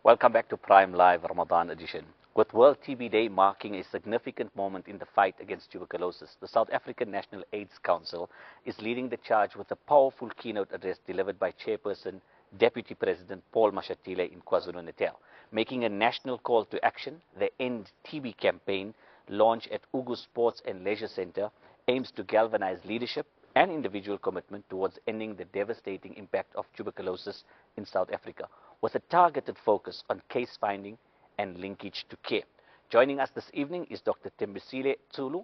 Welcome back to Prime Live Ramadan edition. With World TB Day marking a significant moment in the fight against tuberculosis, the South African National AIDS Council is leading the charge with a powerful keynote address delivered by Chairperson Deputy President Paul Mashatile in KwaZulu-Natal. Making a national call to action, the End TB campaign, launched at Ugu Sports and Leisure Centre, aims to galvanize leadership and individual commitment towards ending the devastating impact of tuberculosis in South Africa, with a targeted focus on case finding and linkage to care. Joining us this evening is Dr. Thembisile Xulu,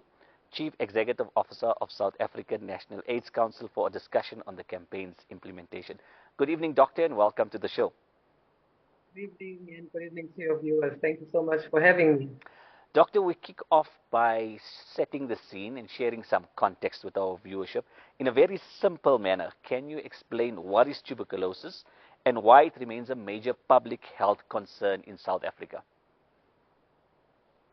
Chief Executive Officer of South African National AIDS Council, for a discussion on the campaign's implementation. Good evening, Doctor, and welcome to the show. Good evening, and good evening to your viewers. Thank you so much for having me. Doctor, we kick off by setting the scene and sharing some context with our viewership. In a very simple manner, can you explain what is tuberculosis and why it remains a major public health concern in South Africa?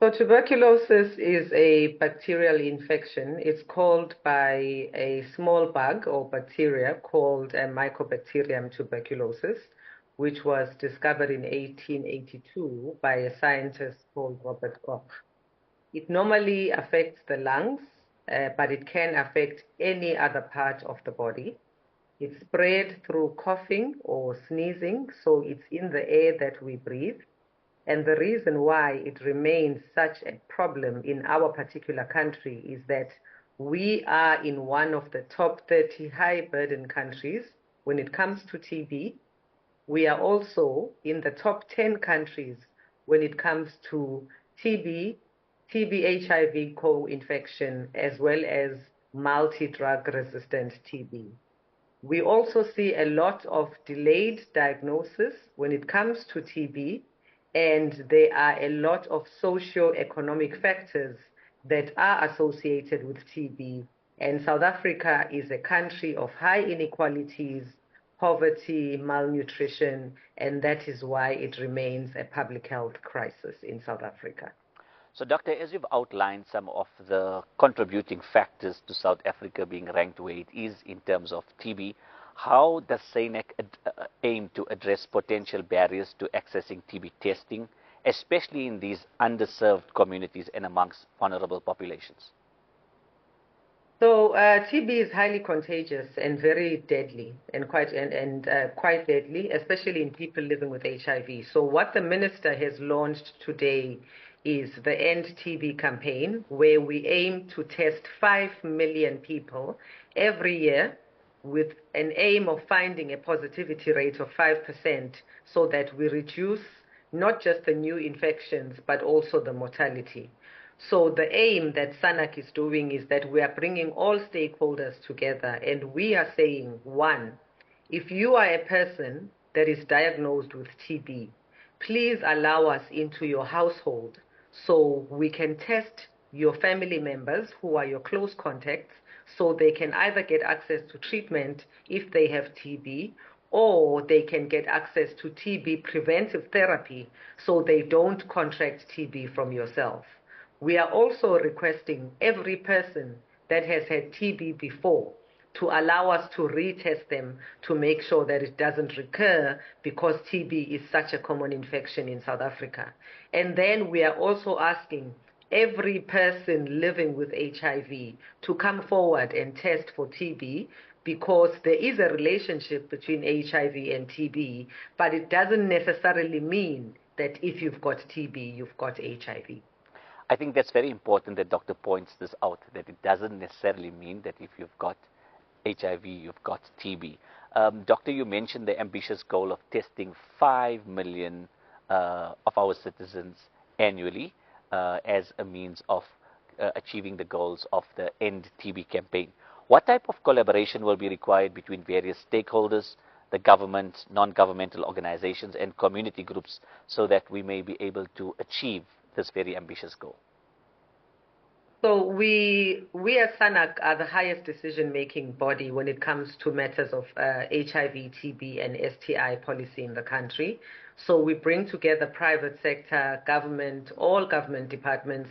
So tuberculosis is a bacterial infection. It's caused by a small bug or bacteria called Mycobacterium tuberculosis, which was discovered in 1882 by a scientist called Robert Koch. It normally affects the lungs, but it can affect any other part of the body. It's spread through coughing or sneezing, so it's in the air that we breathe. And the reason why it remains such a problem in our particular country is that we are in one of the top 30 high burden countries when it comes to TB. We are also in the top 10 countries when it comes to TB, TB-HIV co-infection, as well as multi-drug resistant TB. We also see a lot of delayed diagnosis when it comes to TB, and there are a lot of socio-economic factors that are associated with TB. And South Africa is a country of high inequalities, poverty, malnutrition, and that is why it remains a public health crisis in South Africa. So, Doctor, as you've outlined some of the contributing factors to South Africa being ranked where it is in terms of TB, how does SANAC aim to address potential barriers to accessing TB testing, especially in these underserved communities and amongst vulnerable populations? So TB is highly contagious and very deadly, and quite deadly, especially in people living with HIV. So what the minister has launched today is the End TB campaign, where we aim to test 5 million people every year with an aim of finding a positivity rate of 5%, so that we reduce not just the new infections, but also the mortality. So the aim that SANAC is doing is that we are bringing all stakeholders together, and we are saying, one, if you are a person that is diagnosed with TB, please allow us into your household so we can test your family members who are your close contacts, so they can either get access to treatment if they have TB, or they can get access to TB preventive therapy so they don't contract TB from yourself. We are also requesting every person that has had TB before to allow us to retest them to make sure that it doesn't recur, because TB is such a common infection in South Africa. And then we are also asking every person living with HIV to come forward and test for TB, because there is a relationship between HIV and TB, but it doesn't necessarily mean that if you've got TB, you've got HIV. I think that's very important that Doctor points this out, that it doesn't necessarily mean that if you've got HIV, you've got TB. Doctor, you mentioned the ambitious goal of testing 5 million of our citizens annually as a means of achieving the goals of the End TB campaign. What type of collaboration will be required between various stakeholders, the government, non-governmental organizations, and community groups, so that we may be able to achieve this very ambitious goal? So we as SANAC are the highest decision-making body when it comes to matters of HIV, TB, and STI policy in the country. So we bring together private sector, government, all government departments,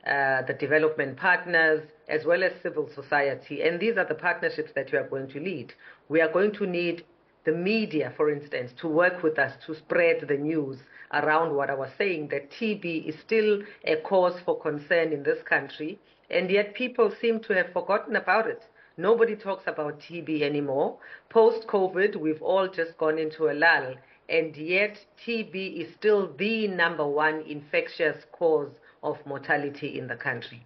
the development partners, as well as civil society. And these are the partnerships that we are going to lead. We are going to need the media, for instance, to work with us to spread the news around what I was saying, that TB is still a cause for concern in this country, and yet people seem to have forgotten about it. Nobody talks about TB anymore. Post-COVID, we've all just gone into a lull, and yet TB is still the #1 infectious cause of mortality in the country.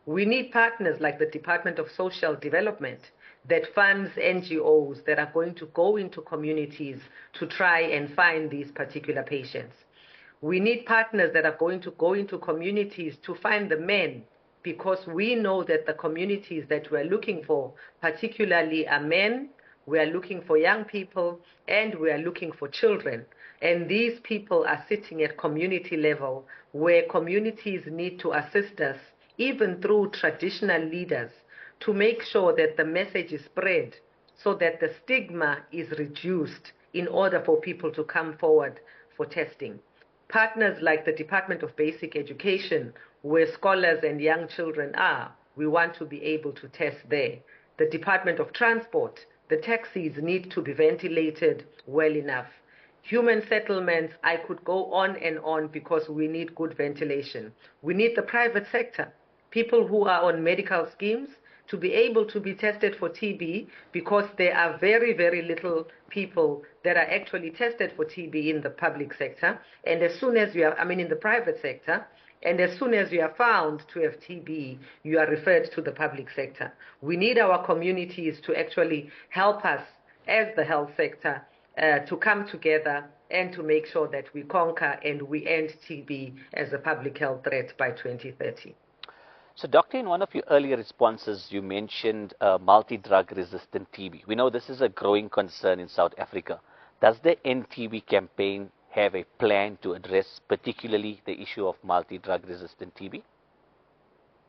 We need partners like the Department of Social Development that funds NGOs that are going to go into communities to try and find these particular patients. We need partners that are going to go into communities to find the men, because we know that the communities that we're looking for particularly are men, we are looking for young people, and we are looking for children. And these people are sitting at community level where communities need to assist us, even through traditional leaders, to make sure that the message is spread so that the stigma is reduced in order for people to come forward for testing. Partners like the Department of Basic Education, where scholars and young children are, we want to be able to test there. The Department of Transport, the taxis need to be ventilated well enough. Human settlements, I could go on and on because we need good ventilation. We need the private sector, people who are on medical schemes, to be able to be tested for TB, because there are very, very little people that are actually tested for TB in the public sector. And as soon as you are, in the private sector, and as soon as you are found to have TB, you are referred to the public sector. We need our communities to actually help us as the health sector to come together and to make sure that we conquer and we end TB as a public health threat by 2030. So, Doctor, in one of your earlier responses, you mentioned multi-drug resistant TB. We know this is a growing concern in South Africa. Does the End TB campaign have a plan to address particularly the issue of multi-drug resistant TB?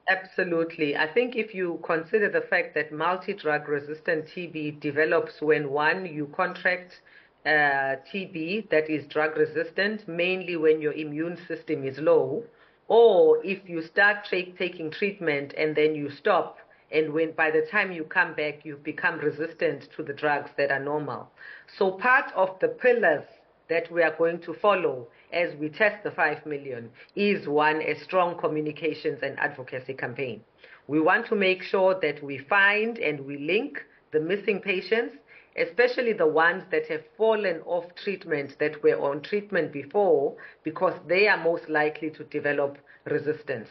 Absolutely. I think if you consider the fact that multi-drug resistant TB develops when, one, you contract TB that is drug resistant, mainly when your immune system is low, or if you start taking treatment and then you stop, and when by the time you come back, you've become resistant to the drugs that are normal. So part of the pillars that we are going to follow as we test the 5 million is, one, a strong communications and advocacy campaign. We want to make sure that we find and we link the missing patients, especially the ones that have fallen off treatment, that were on treatment before, because they are most likely to develop resistance.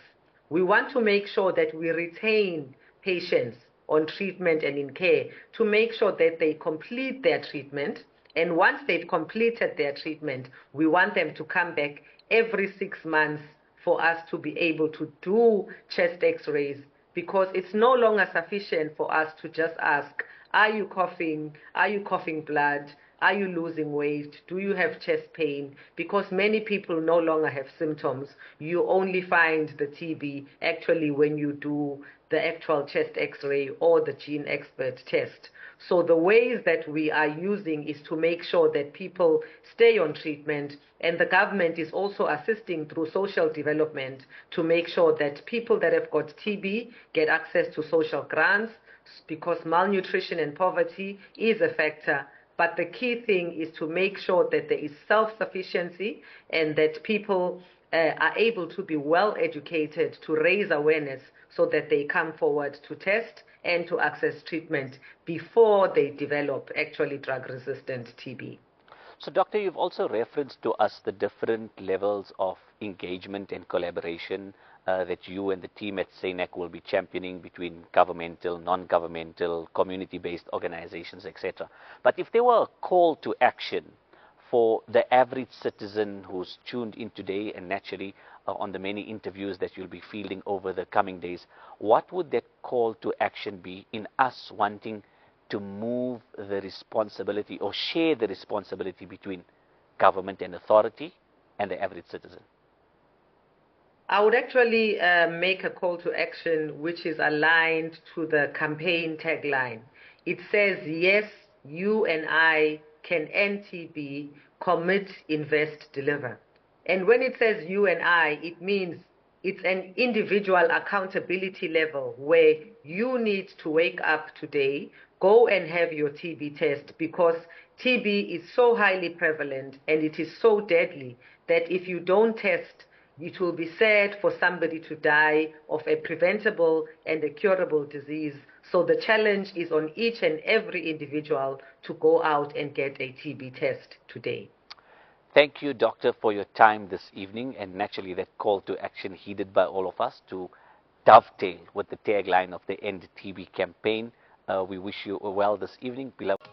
We want to make sure that we retain patients on treatment and in care to make sure that they complete their treatment. And once they've completed their treatment, we want them to come back every 6 months for us to be able to do chest x-rays, because it's no longer sufficient for us to just ask, are you coughing? Are you coughing blood? Are you losing weight? Do you have chest pain? Because many people no longer have symptoms. You only find the TB actually when you do the actual chest x-ray or the gene expert test. So the ways that we are using is to make sure that people stay on treatment, and the government is also assisting through social development to make sure that people that have got TB get access to social grants, because malnutrition and poverty is a factor. But the key thing is to make sure that there is self-sufficiency and that people are able to be well educated, to raise awareness so that they come forward to test and to access treatment before they develop actually drug-resistant TB. So, Doctor, you've also referenced to us the different levels of engagement and collaboration that you and the team at SANAC will be championing between governmental, non-governmental, community-based organizations, etc. But if there were a call to action for the average citizen who's tuned in today and naturally on the many interviews that you'll be fielding over the coming days, what would that call to action be in us wanting to move the responsibility or share the responsibility between government and authority and the average citizen? I would actually make a call to action which is aligned to the campaign tagline. It says, yes, you and I can end TB, commit, invest, deliver. And when it says you and I, it means it's an individual accountability level where you need to wake up today, go and have your TB test, because TB is so highly prevalent and it is so deadly that if you don't test, it will be sad for somebody to die of a preventable and a curable disease. So the challenge is on each and every individual to go out and get a TB test today. Thank you, Doctor, for your time this evening, and naturally that call to action heeded by all of us to dovetail with the tagline of the End TB campaign. We wish you well this evening, beloved.